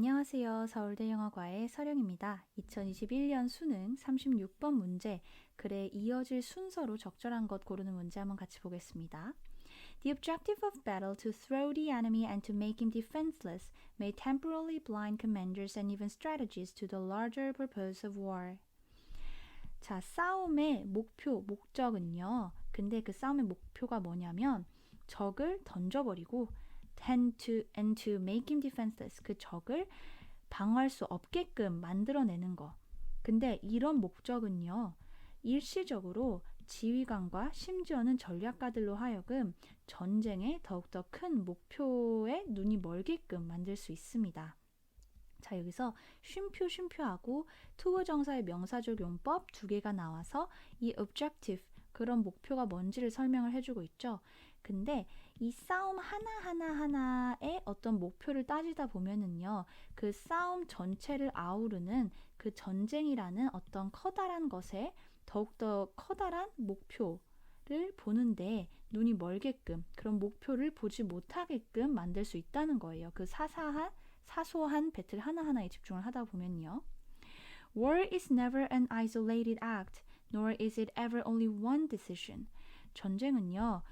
안녕하세요. 서울대 영어과의 서령입니다. 2021년 수능 36번 문제, 글에 이어질 순서로 적절한 것 고르는 문제 한번 같이 보겠습니다. The objective of battle to throw the enemy and to make him defenseless may temporarily blind commanders and even strategies to the larger purpose of war. 자, 싸움의 목표, 목적은요. 근데 그 싸움의 목표가 뭐냐면 적을 던져버리고 and to make him defenseless. 그 적을 방어할 수 없게끔 만들어내는 거. 근데 이런 목적은요. 일시적으로 지휘관과 심지어는 전략가들로 하여금 전쟁에 더욱더 큰 목표에 눈이 멀게끔 만들 수 있습니다. 자, 여기서 쉼표하고 투부정사의 명사적용법 두 개가 나와서 이 objective, 그런 목표가 뭔지를 설명을 해주고 있죠. 근데 이 싸움 하나의 어떤 목표를 따지다 보면은요, 그 싸움 전체를 아우르는 그 전쟁이라는 어떤 커다란 것에 더욱더 커다란 목표를 보는데 눈이 멀게끔, 그런 목표를 보지 못하게끔 만들 수 있다는 거예요. 그 사소한 배틀 하나하나에 집중을 하다 보면요. War is never an isolated act, nor is it ever only one decision. 전쟁은요,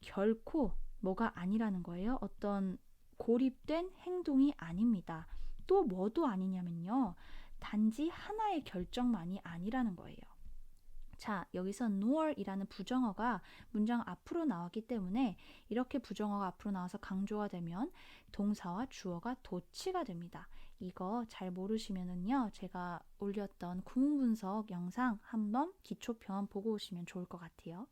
결코 뭐가 아니라는 거예요. 어떤 고립된 행동이 아닙니다. 또 뭐도 아니냐면요. 단지 하나의 결정만이 아니라는 거예요. 자, 여기서 nor이라는 부정어가 문장 앞으로 나왔기 때문에 이렇게 부정어가 앞으로 나와서 강조가 되면 동사와 주어가 도치가 됩니다. 이거 잘 모르시면은요, 제가 올렸던 구문분석 영상 한번 기초편 보고 오시면 좋을 것 같아요.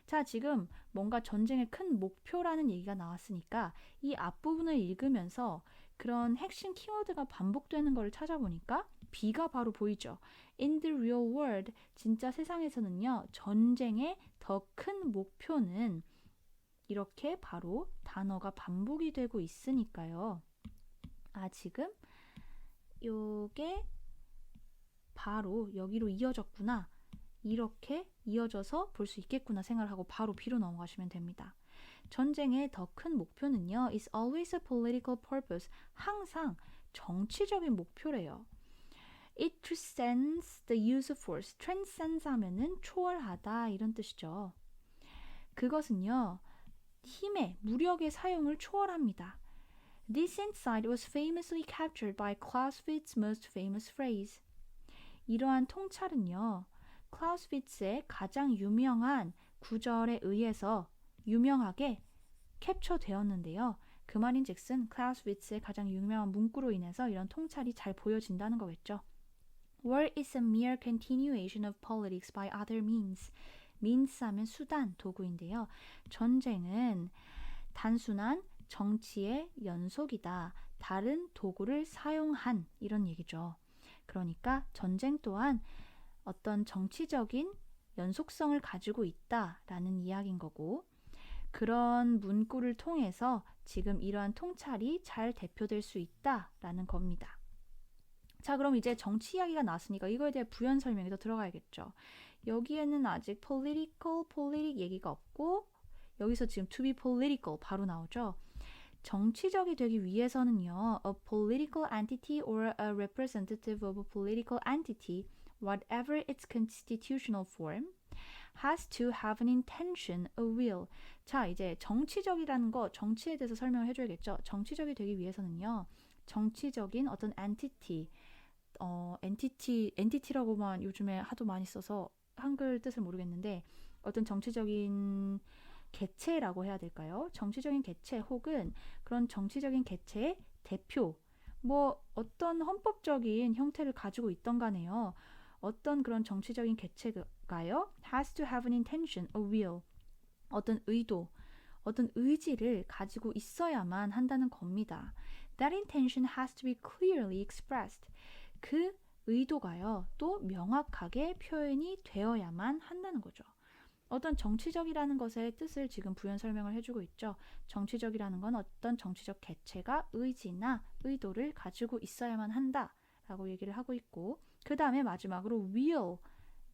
자, 지금 뭔가 전쟁의 큰 목표라는 얘기가 나왔으니까 이 앞부분을 읽으면서 그런 핵심 키워드가 반복되는 걸 찾아보니까 B가 바로 보이죠. In the real world, 진짜 세상에서는요, 전쟁의 더 큰 목표는 이렇게 바로 단어가 반복이 되고 있으니까요. 아, 지금 요게 바로 여기로 이어졌구나. 이렇게 이어져서 볼 수 있겠구나 생각을 하고 바로 B로 넘어가시면 됩니다. 전쟁의 더 큰 목표는요, is always a political purpose. 항상 정치적인 목표래요. It transcends the use of force. transcends 하면은 초월하다 이런 뜻이죠. 그것은요, 힘의, 무력의 사용을 초월합니다. This insight was famously captured by Clausewitz' most famous phrase. 이러한 통찰은요, 클라우스위츠의 가장 유명한 구절에 의해서 유명하게 캡처되었는데요. 그 말인즉슨 클라우스위츠의 가장 유명한 문구로 인해서 이런 통찰이 잘 보여진다는 거겠죠. War is a mere continuation of politics by other means. means 하면 수단, 도구인데요. 전쟁은 단순한 정치의 연속이다. 다른 도구를 사용한 이런 얘기죠. 그러니까 전쟁 또한 어떤 정치적인 연속성을 가지고 있다라는 이야기인 거고, 그런 문구를 통해서 지금 이러한 통찰이 잘 대표될 수 있다라는 겁니다. 자, 그럼 이제 정치 이야기가 나왔으니까 이거에 대해 부연 설명이 더 들어가야겠죠. 여기에는 아직 politic 얘기가 없고 여기서 지금 to be political 바로 나오죠. 정치적이 되기 위해서는요, a political entity or a representative of a political entity, whatever its constitutional form, has to have an intention, a will. 자, 이제 정치적이라는 거, 정치에 대해서 설명을 해줘야겠죠. 정치적이 되기 위해서는요, 정치적인 어떤 엔티티라고만 요즘에 하도 많이 써서 한글 뜻을 모르겠는데, 어떤 정치적인 개체라고 해야 될까요? 정치적인 개체 혹은 그런 정치적인 개체의 대표, 뭐 어떤 헌법적인 형태를 가지고 있던 간에요. 어떤 그런 정치적인 개체가요, has to have an intention, a will, 어떤 의도, 어떤 의지를 가지고 있어야만 한다는 겁니다. That intention has to be clearly expressed. 그 의도가요, 또 명확하게 표현이 되어야만 한다는 거죠. 어떤 정치적이라는 것의 뜻을 지금 부연 설명을 해주고 있죠. 정치적이라는 건 어떤 정치적 개체가 의지나 의도를 가지고 있어야만 한다라고 얘기를 하고 있고, 그 다음에 마지막으로 will,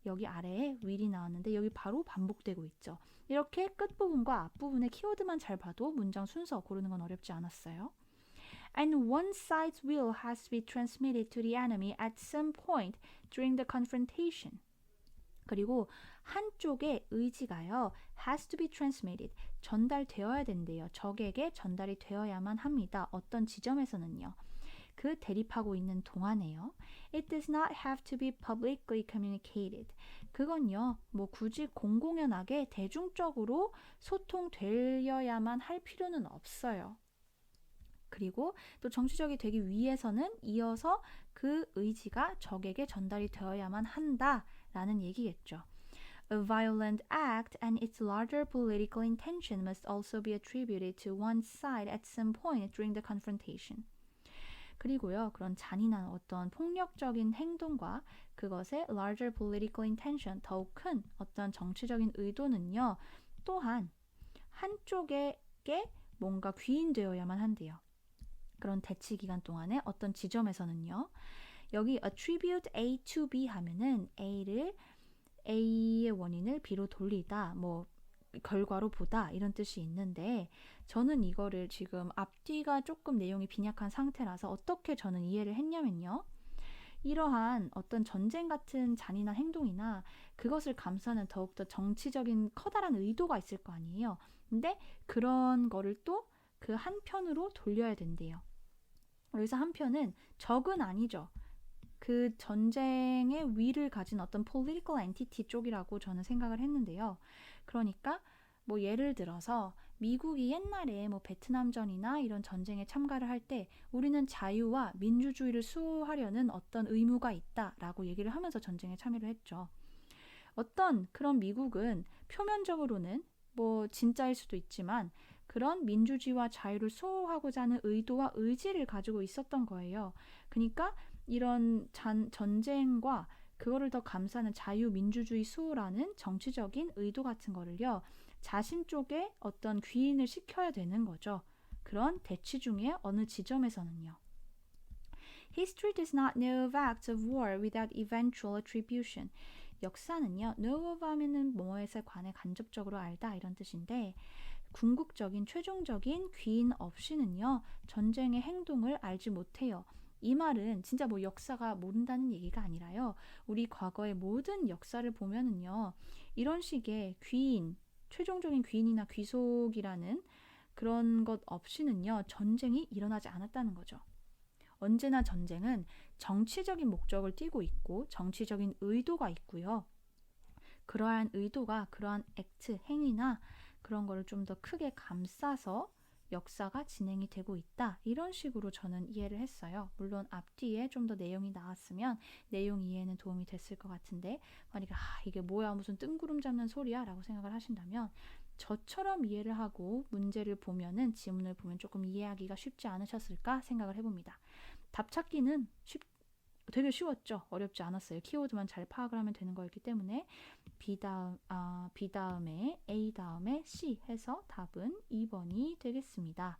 여기 아래에 will이 나왔는데 여기 바로 반복되고 있죠. 이렇게 끝부분과 앞부분의 키워드만 잘 봐도 문장 순서 고르는 건 어렵지 않았어요. and one side's will has to be transmitted to the enemy at some point during the confrontation. 그리고 한쪽의 의지가요, has to be transmitted, 전달되어야 된대요. 적에게 전달이 되어야만 합니다. 어떤 지점에서는요. 그 대립하고 있는 동안에요. It does not have to be publicly communicated. 그건요, 뭐 굳이 공공연하게 대중적으로 소통되어야만 할 필요는 없어요. 그리고 또 정치적이 되기 위해서는 이어서 그 의지가 적에게 전달이 되어야만 한다라는 얘기겠죠. A violent act and its larger political intention must also be attributed to one side at some point during the confrontation. 그리고요, 그런 잔인한 어떤 폭력적인 행동과 그것의 larger political intention, 더욱 큰 어떤 정치적인 의도는요, 또한 한쪽에게 뭔가 귀인되어야만 한대요. 그런 대치 기간 동안에 어떤 지점에서는요. 여기 attribute A to B 하면은 A의 원인을 B로 돌리다, 뭐 결과로 보다 이런 뜻이 있는데 저는 이거를 지금 앞뒤가 조금 내용이 빈약한 상태라서 어떻게 저는 이해를 했냐면요. 이러한 어떤 전쟁 같은 잔인한 행동이나 그것을 감싸는 더욱더 정치적인 커다란 의도가 있을 거 아니에요. 근데 그런 거를 또 그 한편으로 돌려야 된대요. 여기서 한편은 적은 아니죠. 그 전쟁의 위를 가진 어떤 political entity 쪽이라고 저는 생각을 했는데요. 그러니까 뭐 예를 들어서 미국이 옛날에 뭐 베트남전이나 이런 전쟁에 참가를 할 때 우리는 자유와 민주주의를 수호하려는 어떤 의무가 있다라고 얘기를 하면서 전쟁에 참여를 했죠. 어떤 그런 미국은 표면적으로는 뭐 진짜일 수도 있지만 그런 민주주의와 자유를 수호하고자 하는 의도와 의지를 가지고 있었던 거예요. 그러니까 이런 전쟁과 그거를 더 감싸는 자유민주주의 수호라는 정치적인 의도 같은 거를요. 자신 쪽에 어떤 귀인을 시켜야 되는 거죠. 그런 대치 중에 어느 지점에서는요. History does not know of acts of war without eventual attribution. 역사는요. know of 하면은 뭐뭐에 관해 간접적으로 알다 이런 뜻인데 궁극적인 최종적인 귀인 없이는요. 전쟁의 행동을 알지 못해요. 이 말은 진짜 뭐 역사가 모른다는 얘기가 아니라요. 우리 과거의 모든 역사를 보면은요. 이런 식의 귀인, 최종적인 귀인이나 귀속이라는 그런 것 없이는요. 전쟁이 일어나지 않았다는 거죠. 언제나 전쟁은 정치적인 목적을 띠고 있고 정치적인 의도가 있고요. 그러한 의도가 그러한 액트, 행위나 그런 거를 좀 더 크게 감싸서 역사가 진행이 되고 있다. 이런 식으로 저는 이해를 했어요. 물론 앞뒤에 좀 더 내용이 나왔으면 내용 이해에는 도움이 됐을 것 같은데 만약에 이게 뭐야 무슨 뜬구름 잡는 소리야 라고 생각을 하신다면 저처럼 이해를 하고 문제를 보면은 지문을 보면 조금 이해하기가 쉽지 않으셨을까 생각을 해봅니다. 답 찾기는 되게 쉬웠죠. 어렵지 않았어요. 키워드만 잘 파악을 하면 되는 거였기 때문에 B 다음에 A 다음에 C 해서 답은 2번이 되겠습니다.